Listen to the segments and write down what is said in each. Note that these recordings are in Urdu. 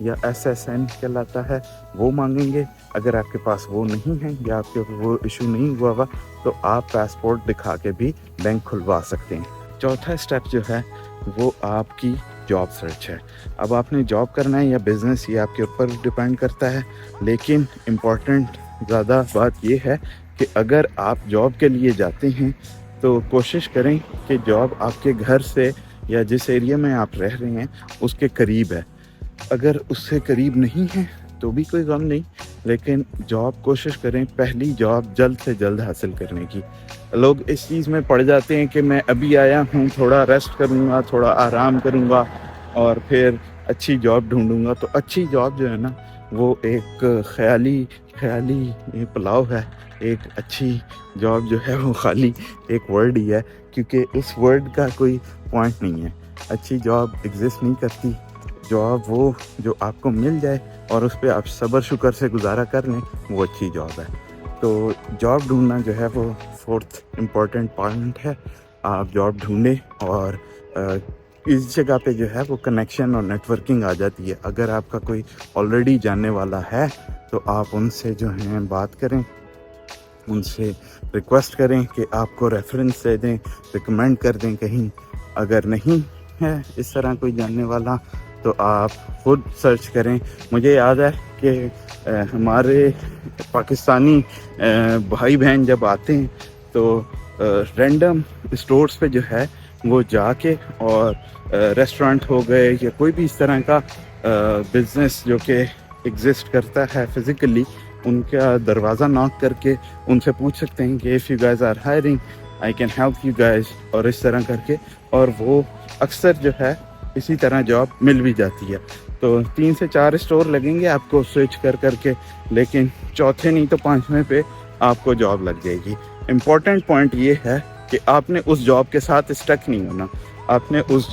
یا SSN کہلاتا ہے وہ مانگیں گے. اگر آپ کے پاس وہ نہیں ہے یا آپ کے وہ ایشو نہیں ہوا ہوا تو آپ پاسپورٹ دکھا کے بھی بینک کھلوا سکتے ہیں. چوتھا اسٹیپ جو ہے وہ آپ کی جاب سرچ ہے. اب آپ نے جاب کرنا ہے یا بزنس، یہ آپ کے اوپر ڈپینڈ کرتا ہے، لیکن امپورٹنٹ زیادہ بات یہ ہے کہ اگر آپ جاب کے لیے جاتے ہیں تو کوشش کریں کہ جاب آپ کے گھر سے یا جس ایریا میں آپ رہ رہے ہیں اس کے قریب ہے. اگر اس سے قریب نہیں ہے تو بھی کوئی غم نہیں، لیکن جاب کوشش کریں پہلی جاب جلد سے جلد حاصل کرنے کی. لوگ اس چیز میں پڑ جاتے ہیں کہ میں ابھی آیا ہوں، تھوڑا ریسٹ کروں گا، تھوڑا آرام کروں گا اور پھر اچھی جاب ڈھونڈوں گا. تو اچھی جاب جو ہے نا وہ ایک خیالی پلاؤ ہے. ایک اچھی جاب جو ہے وہ خالی ایک ورڈ ہی ہے، کیونکہ اس ورڈ کا کوئی پوائنٹ نہیں ہے. اچھی جاب ایگزسٹ نہیں کرتی. جاب وہ جو آپ کو مل جائے اور اس پہ آپ صبر شکر سے گزارا کر لیں وہ اچھی جاب ہے. تو جاب ڈھونڈنا جو ہے وہ 4th امپورٹنٹ پوائنٹ ہے. آپ جاب ڈھونڈیں اور اس جگہ پہ جو ہے وہ کنیکشن اور نیٹورکنگ آ جاتی ہے. اگر آپ کا کوئی آلریڈی جاننے والا ہے تو آپ ان سے جو ہیں بات کریں، ان سے ریکویسٹ کریں کہ آپ کو ریفرنس دے دیں، ریکمینڈ کر دیں کہیں. اگر نہیں ہے اس طرح کوئی جاننے والا تو آپ خود سرچ کریں. مجھے یاد ہے کہ ہمارے پاکستانی بھائی بہن جب آتے ہیں تو رینڈم اسٹورز پہ جو ہے وہ جا کے اور ریسٹورنٹ ہو گئے یا کوئی بھی اس طرح کا بزنس جو کہ ایگزسٹ کرتا ہے فزیکلی، ان کا دروازہ ناک کر کے ان سے پوچھ سکتے ہیں کہ if you guys are hiring I can help you guys، اور اس طرح کر کے. اور وہ اکثر جو ہے اسی طرح جاب مل بھی جاتی ہے. تو 3 سے 4 اسٹور لگیں گے آپ کو سوئچ کر کے، لیکن چوتھے نہیں تو 5ویں پہ آپ کو جاب لگ جائے گی. امپورٹنٹ پوائنٹ یہ ہے کہ آپ نے اس جاب کے ساتھ اسٹک نہیں ہونا. آپ نے اس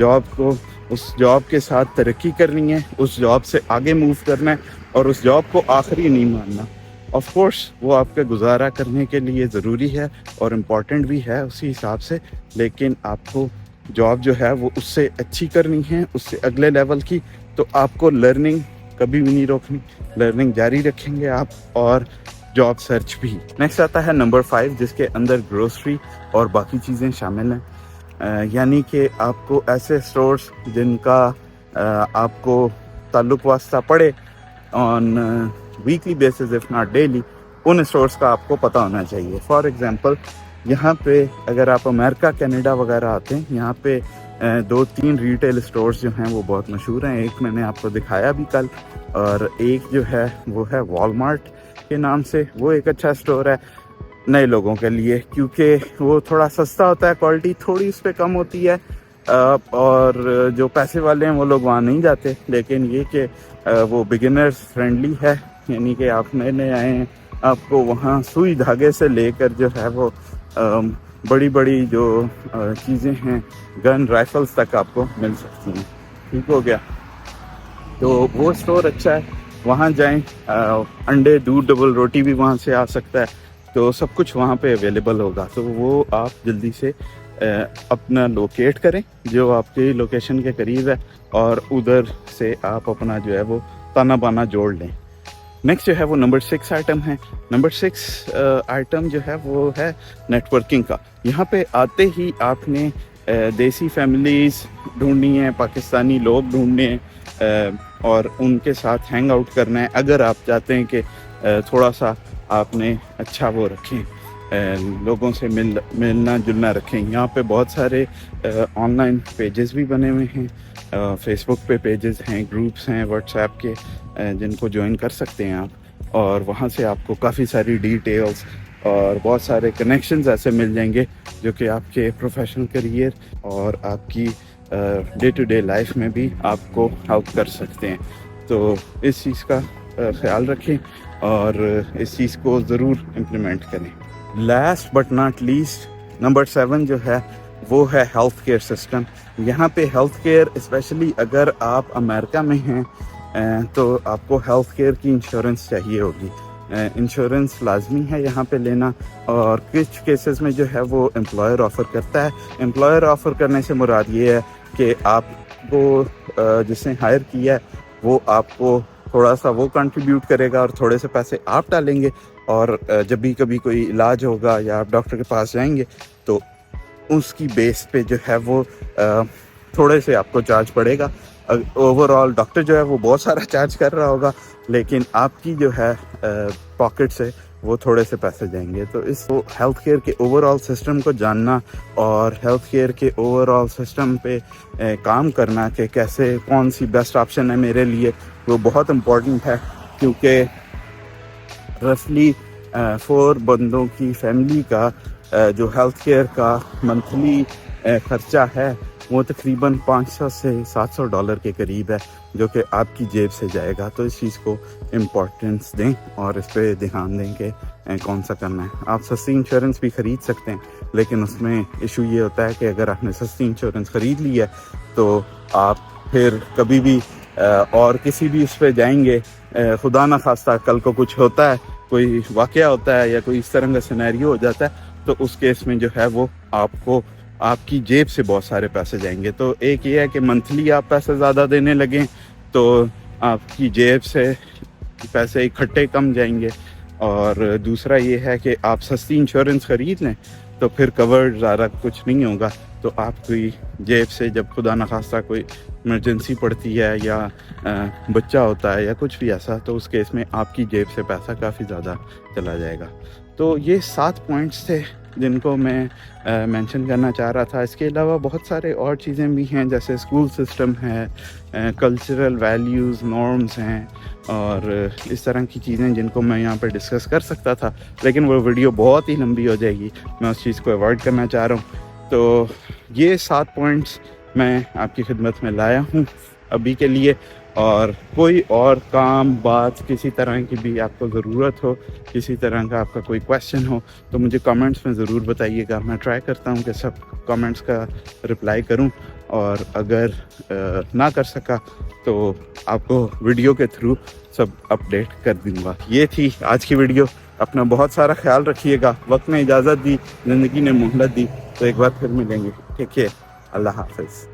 جاب کے ساتھ ترقی کرنی ہے، اس جاب سے آگے موو کرنا ہے اور اس جاب کو آخری نہیں ماننا. آف کورس وہ آپ کے گزارا کرنے کے لیے ضروری ہے اور امپورٹنٹ بھی ہے اسی حساب سے، لیکن آپ کو جاب جو ہے وہ اس سے اچھی کرنی ہے، اس سے اگلے لیول کی. تو آپ کو لرننگ کبھی بھی نہیں روکنی، لرننگ جاری رکھیں گے آپ، اور جاب سرچ بھی. نیکسٹ آتا ہے نمبر 5 جس کے اندر گروسری اور باقی چیزیں شامل ہیں. یعنی کہ آپ کو ایسے اسٹورز جن کا آپ کو تعلق واسطہ پڑے on weekly basis if not daily, ان اسٹورز کا آپ کو پتہ ہونا چاہیے. فار ایگزامپل یہاں پہ اگر آپ امریکہ کینیڈا وغیرہ آتے ہیں، یہاں پہ 2-3 ریٹیل اسٹورز جو ہیں وہ بہت مشہور ہیں. ایک میں نے آپ کو دکھایا بھی کل، اور ایک جو ہے وہ ہے والمارٹ کے نام سے. وہ ایک اچھا اسٹور ہے نئے لوگوں کے لیے، کیونکہ وہ تھوڑا سستا ہوتا ہے، کوالٹی تھوڑی اس پہ کم ہوتی ہے، اور جو پیسے والے ہیں وہ لوگ وہاں نہیں جاتے. لیکن یہ کہ وہ بگنرز فرینڈلی ہے، یعنی کہ آپ نئے آئے ہیں، آپ کو وہاں سوئی دھاگے سے لے کر جو ہے وہ بڑی جو چیزیں ہیں، گن رائفلز تک آپ کو مل سکتی ہیں. ٹھیک ہو گیا؟ تو وہ اسٹور اچھا ہے، وہاں جائیں. انڈے، دودھ، ڈبل روٹی بھی وہاں سے آ سکتا ہے. تو سب کچھ وہاں پہ اویلیبل ہوگا. تو وہ آپ جلدی سے اپنا لوکیٹ کریں جو آپ کی لوکیشن کے قریب ہے، اور ادھر سے آپ اپنا جو ہے وہ تانا بانا جوڑ لیں. نیکسٹ جو ہے وہ نمبر 6 آئٹم ہے. نمبر 6 آئٹم جو ہے وہ ہے نیٹ ورکنگ کا. یہاں پہ آتے ہی آپ نے دیسی فیملیز ڈھونڈنی ہیں، پاکستانی لوگ ڈھونڈنے ہیں، اور ان کے ساتھ ہینگ آؤٹ کرنا ہے. اگر آپ چاہتے ہیں کہ تھوڑا سا آپ نے اچھا وہ رکھیں، لوگوں سے ملنا جلنا رکھیں. یہاں پہ بہت سارے آن لائن پیجز بھی بنے ہوئے ہیں، فیس بک پہ پیجز ہیں، گروپس ہیں واٹس ایپ کے، جن کو جوائن کر سکتے ہیں آپ. اور وہاں سے آپ کو کافی ساری ڈیٹیلز اور بہت سارے کنیکشنز ایسے مل جائیں گے جو کہ آپ کے پروفیشنل کریئر اور آپ کی ڈے ٹو ڈے لائف میں بھی آپ کو ہیلپ کر سکتے ہیں. تو اس چیز کا خیال رکھیں اور اس چیز کو ضرور امپلیمنٹ کریں. Last but not least number 7 جو ہے وہ ہے ہیلتھ کیئر سسٹم. یہاں پہ ہیلتھ کیئر اسپیشلی اگر آپ امریکہ میں ہیں تو آپ کو ہیلتھ کیئر کی انشورنس چاہیے ہوگی. انشورنس لازمی ہے یہاں پہ لینا، اور کچھ کیسز میں جو ہے وہ امپلائر آفر کرتا ہے. امپلائر آفر کرنے سے مراد یہ ہے کہ آپ کو جس نے ہائر کیا ہے وہ آپ کو تھوڑا سا وہ کنٹریبیوٹ کرے گا اور تھوڑے سے پیسے آپ ڈالیں گے، اور جب بھی کبھی کوئی علاج ہوگا یا آپ ڈاکٹر کے پاس جائیں گے تو اس کی بیس پہ جو ہے وہ تھوڑے سے آپ کو چارج پڑے گا. اوور آل ڈاکٹر جو ہے وہ بہت سارا چارج کر رہا ہوگا، لیکن آپ کی جو ہے پاکٹ سے وہ تھوڑے سے پیسے جائیں گے. تو اس کو ہیلتھ کیئر کے اوور آل سسٹم کو جاننا اور ہیلتھ کیئر کے اوور آل سسٹم پہ کام کرنا کہ کیسے کون سی بیسٹ آپشن ہے میرے لیے، وہ بہت امپورٹنٹ ہے. کیونکہ رفلی 4 بندوں کی فیملی کا جو ہیلتھ کیئر کا منتھلی خرچہ ہے وہ تقریباً $500 سے $700 کے قریب ہے، جو کہ آپ کی جیب سے جائے گا. تو اس چیز کو امپورٹنس دیں اور اس پہ دھیان دیں کہ کون سا کرنا ہے. آپ سستی انشورنس بھی خرید سکتے ہیں، لیکن اس میں ایشو یہ ہوتا ہے کہ اگر آپ نے سستی انشورنس خرید لی ہے تو آپ پھر کبھی بھی اور کسی بھی اس پہ جائیں گے، خدا نہ خواستہ کل کو کچھ ہوتا ہے، کوئی واقعہ ہوتا ہے یا کوئی اس طرح کا سینیریو ہو جاتا ہے، تو اس کیس میں جو ہے وہ آپ کو آپ کی جیب سے بہت سارے پیسے جائیں گے. تو ایک یہ ہے کہ منتھلی آپ پیسے زیادہ دینے لگیں تو آپ کی جیب سے پیسے اکٹھے کم جائیں گے، اور دوسرا یہ ہے کہ آپ سستی انشورنس خرید لیں تو پھر کورڈ زیادہ کچھ نہیں ہوگا. تو آپ کی جیب سے جب خدا نخواستہ کوئی ایمرجنسی پڑتی ہے یا بچہ ہوتا ہے یا کچھ بھی ایسا، تو اس کیس میں آپ کی جیب سے پیسہ کافی زیادہ چلا جائے گا. تو یہ 7 پوائنٹس تھے جن کو میں مینشن کرنا چاہ رہا تھا. اس کے علاوہ بہت سارے اور چیزیں بھی ہیں، جیسے اسکول سسٹم ہے، کلچرل ویلیوز نارمز ہیں، اور اس طرح کی چیزیں جن کو میں یہاں پہ ڈسکس کر سکتا تھا، لیکن وہ ویڈیو بہت ہی لمبی ہو جائے گی، میں اس چیز کو اوائڈ کرنا چاہ رہا ہوں. تو یہ 7 پوائنٹس میں آپ کی خدمت میں لایا ہوں ابھی کے لیے. اور کوئی اور کام بات کسی طرح کی بھی آپ کو ضرورت ہو، کسی طرح کا آپ کا کوئی کویشچن ہو، تو مجھے کامنٹس میں ضرور بتائیے گا. میں ٹرائی کرتا ہوں کہ سب کامنٹس کا رپلائی کروں، اور اگر نہ کر سکا تو آپ کو ویڈیو کے تھرو سب اپڈیٹ کر دوں گا. یہ تھی آج کی ویڈیو. اپنا بہت سارا خیال رکھیے گا. وقت نے اجازت دی، زندگی نے مہلت دی، تو ایک بار پھر ملیں گے. ٹھیک ہے، اللہ حافظ.